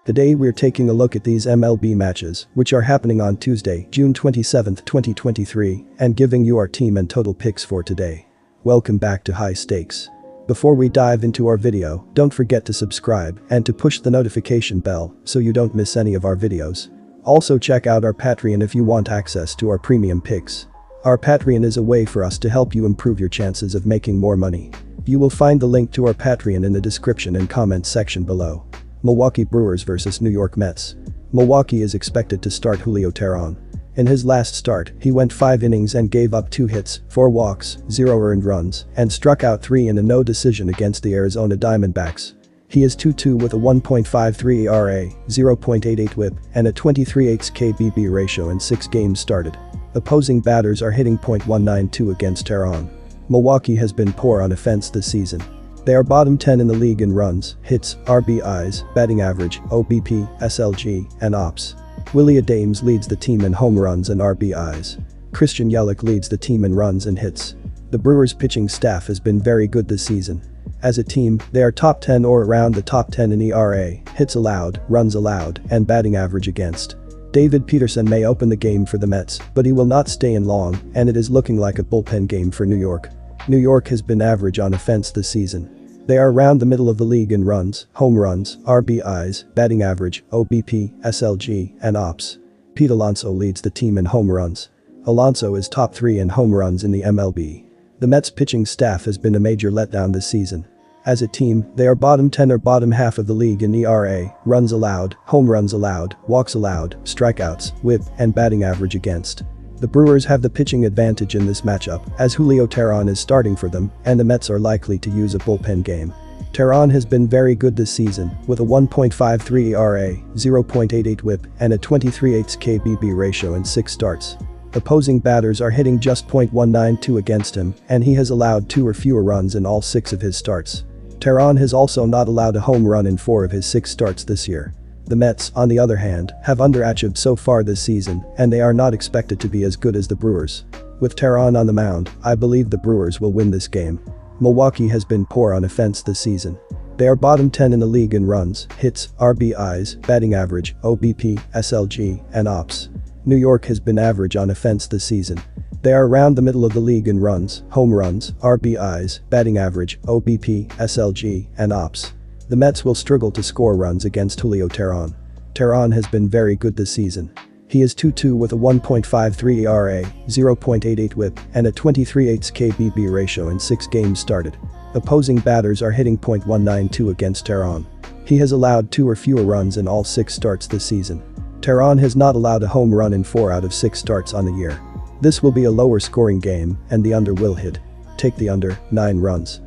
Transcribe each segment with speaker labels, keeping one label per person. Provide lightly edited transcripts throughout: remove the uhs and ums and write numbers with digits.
Speaker 1: Today we're taking a look at these MLB matches, which are happening on Tuesday, June 27, 2023, and giving you our team and total picks for today. Welcome back to High Stakes. Before we dive into our video, don't forget to subscribe and to push the notification bell so you don't miss any of our videos. Also check out our Patreon if you want access to our premium picks. Our Patreon is a way for us to help you improve your chances of making more money. You will find the link to our Patreon in the description and comments section below. Milwaukee Brewers vs New York Mets. Milwaukee is expected to start Julio Teheran. In his last start, he went 5 innings and gave up 2 hits, 4 walks, 0 earned runs, and struck out 3 in a no decision against the Arizona Diamondbacks. He is 2-2 with a 1.53 ERA, 0.88 WHIP, and a 23/8 KBB ratio in 6 games started. Opposing batters are hitting .192 against Teheran. Milwaukee has been poor on offense this season. They are bottom 10 in the league in runs, hits, RBIs, batting average, OBP, SLG, and OPS. Willie Adames leads the team in home runs and RBIs. Christian Yelich leads the team in runs and hits. The Brewers' pitching staff has been very good this season. As a team, they are top 10 or around the top 10 in ERA, hits allowed, runs allowed, and batting average against. David Peterson may open the game for the Mets, but he will not stay in long, and it is looking like a bullpen game for New York. New York has been average on offense this season. They are around the middle of the league in runs, home runs, RBIs, batting average, OBP, SLG, and OPS. Pete Alonso leads the team in home runs. Alonso is top 3 in home runs in the MLB. The Mets pitching staff has been a major letdown this season. As a team, they are bottom 10 or bottom half of the league in ERA, runs allowed, home runs allowed, walks allowed, strikeouts, WHIP, and batting average against. The Brewers have the pitching advantage in this matchup, as Julio Teheran is starting for them, and the Mets are likely to use a bullpen game. Teheran has been very good this season, with a 1.53 ERA, 0.88 WHIP, and a 23/8 KBB ratio in 6 starts. Opposing batters are hitting just .192 against him, and he has allowed 2 or fewer runs in all 6 of his starts. Teheran has also not allowed a home run in 4 of his 6 starts this year. The Mets, on the other hand, have underachieved so far this season, and they are not expected to be as good as the Brewers. With Teheran on the mound, I believe the Brewers will win this game. Milwaukee has been poor on offense this season. They are bottom 10 in the league in runs, hits, RBIs, batting average, OBP, SLG, and OPS. New York has been average on offense this season. They are around the middle of the league in runs, home runs, RBIs, batting average, OBP, SLG, and OPS. The Mets will struggle to score runs against Julio Teheran. Teheran has been very good this season. He is 2-2 with a 1.53 ERA, 0.88 WHIP, and a 23/8 KBB ratio in 6 games started. Opposing batters are hitting .192 against Teheran. He has allowed 2 or fewer runs in all 6 starts this season. Teheran has not allowed a home run in 4 out of 6 starts on the year. This will be a lower scoring game, and the under will hit. Take the under, 9 runs.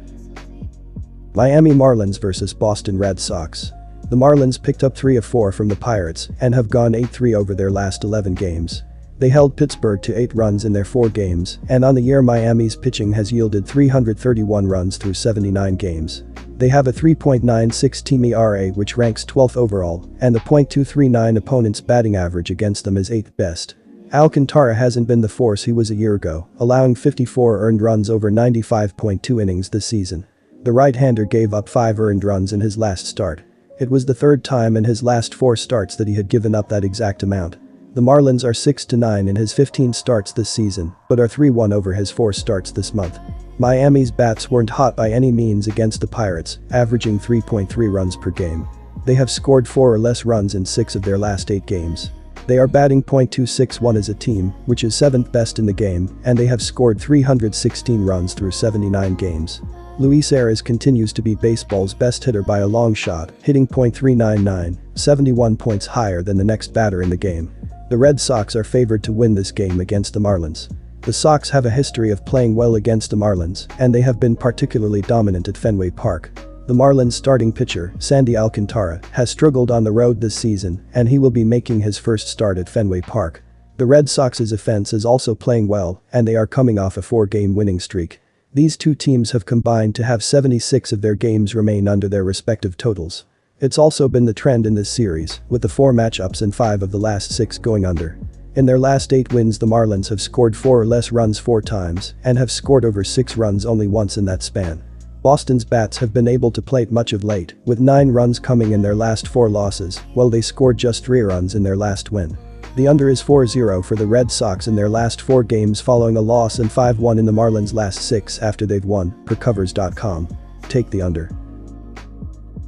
Speaker 1: Miami Marlins vs Boston Red Sox. The Marlins picked up 3 of 4 from the Pirates and have gone 8-3 over their last 11 games. They held Pittsburgh to 8 runs in their 4 games, and on the year Miami's pitching has yielded 331 runs through 79 games. They have a 3.96 team ERA which ranks 12th overall, and the .239 opponent's batting average against them is 8th best. Alcantara hasn't been the force he was a year ago, allowing 54 earned runs over 95.2 innings this season. The right-hander gave up 5 earned runs in his last start. It was the 3rd time in his last 4 starts that he had given up that exact amount. The Marlins are 6-9 in his 15 starts this season, but are 3-1 over his 4 starts this month. Miami's bats weren't hot by any means against the Pirates, averaging 3.3 runs per game. They have scored 4 or less runs in 6 of their last 8 games. They are batting .261 as a team, which is 7th best in the game, and they have scored 316 runs through 79 games. Luis Arias continues to be baseball's best hitter by a long shot, hitting .399, 71 points higher than the next batter in the game. The Red Sox are favored to win this game against the Marlins. The Sox have a history of playing well against the Marlins, and they have been particularly dominant at Fenway Park. The Marlins starting pitcher, Sandy Alcantara, has struggled on the road this season, and he will be making his first start at Fenway Park. The Red Sox's offense is also playing well, and they are coming off a 4-game winning streak. These 2 teams have combined to have 76 of their games remain under their respective totals. It's also been the trend in this series, with the 4 matchups and 5 of the last 6 going under. In their last 8 wins, the Marlins have scored 4 or less runs 4 times and have scored over 6 runs only once in that span. Boston's bats have been able to plate much of late, with 9 runs coming in their last 4 losses, while they scored just 3 runs in their last win. The under is 4-0 for the Red Sox in their last 4 games following a loss and 5-1 in the Marlins' last 6 after they've won, pickdawgz.com. Take the under.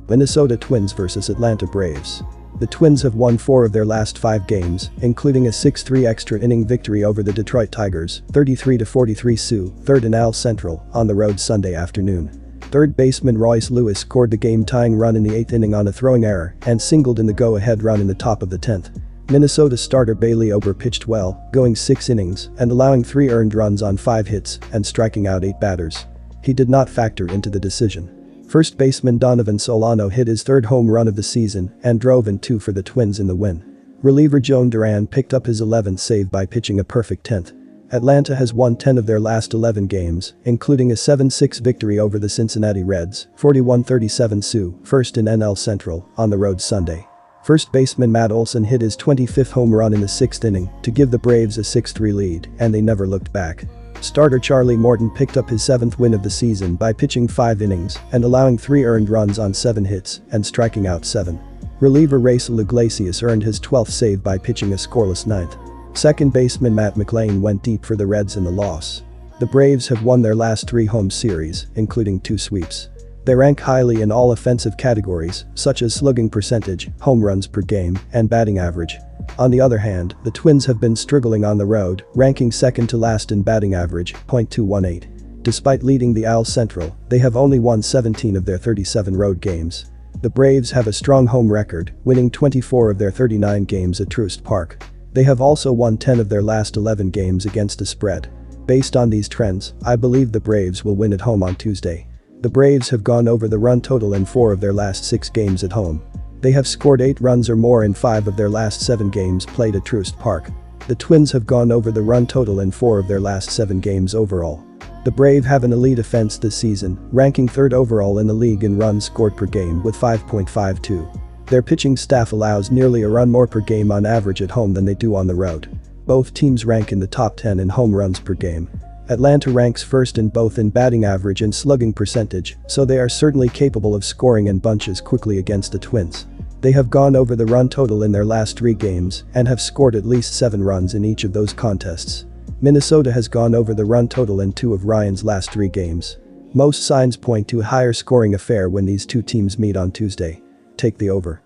Speaker 1: Minnesota Twins vs Atlanta Braves. The Twins have won 4 of their last 5 games, including a 6-3 extra inning victory over the Detroit Tigers, 33-43 Sioux, 3rd in AL Central, on the road Sunday afternoon. Third baseman Royce Lewis scored the game-tying run in the 8th inning on a throwing error and singled in the go-ahead run in the top of the 10th. Minnesota starter Bailey Ober pitched well, going 6 innings and allowing 3 earned runs on 5 hits and striking out 8 batters. He did not factor into the decision. First baseman Donovan Solano hit his 3rd home run of the season and drove in 2 for the Twins in the win. Reliever Joan Duran picked up his 11th save by pitching a perfect 10th. Atlanta has won 10 of their last 11 games, including a 7-6 victory over the Cincinnati Reds, 41-37 Sioux, 1st in NL Central, on the road Sunday. First baseman Matt Olson hit his 25th home run in the 6th inning to give the Braves a 6-3 lead, and they never looked back. Starter Charlie Morton picked up his 7th win of the season by pitching 5 innings and allowing 3 earned runs on 7 hits and striking out 7. Reliever Raisel Iglesias earned his 12th save by pitching a scoreless 9th. Second baseman Matt McLain went deep for the Reds in the loss. The Braves have won their last 3 home series, including 2 sweeps. They rank highly in all offensive categories, such as slugging percentage, home runs per game, and batting average. On the other hand, the Twins have been struggling on the road, ranking 2nd to last in batting average, .218. Despite leading the AL Central, they have only won 17 of their 37 road games. The Braves have a strong home record, winning 24 of their 39 games at Truist Park. They have also won 10 of their last 11 games against the spread. Based on these trends, I believe the Braves will win at home on Tuesday. The Braves have gone over the run total in 4 of their last 6 games at home. They have scored 8 runs or more in 5 of their last 7 games played at Truist Park. The Twins have gone over the run total in 4 of their last 7 games overall. The Braves have an elite offense this season, ranking 3rd overall in the league in runs scored per game with 5.52. Their pitching staff allows nearly a run more per game on average at home than they do on the road. Both teams rank in the top 10 in home runs per game. Atlanta ranks 1st in both in batting average and slugging percentage, so they are certainly capable of scoring in bunches quickly against the Twins. They have gone over the run total in their last 3 games and have scored at least 7 runs in each of those contests. Minnesota has gone over the run total in 2 of Ryan's last 3 games. Most signs point to a higher scoring affair when these 2 teams meet on Tuesday. Take the over.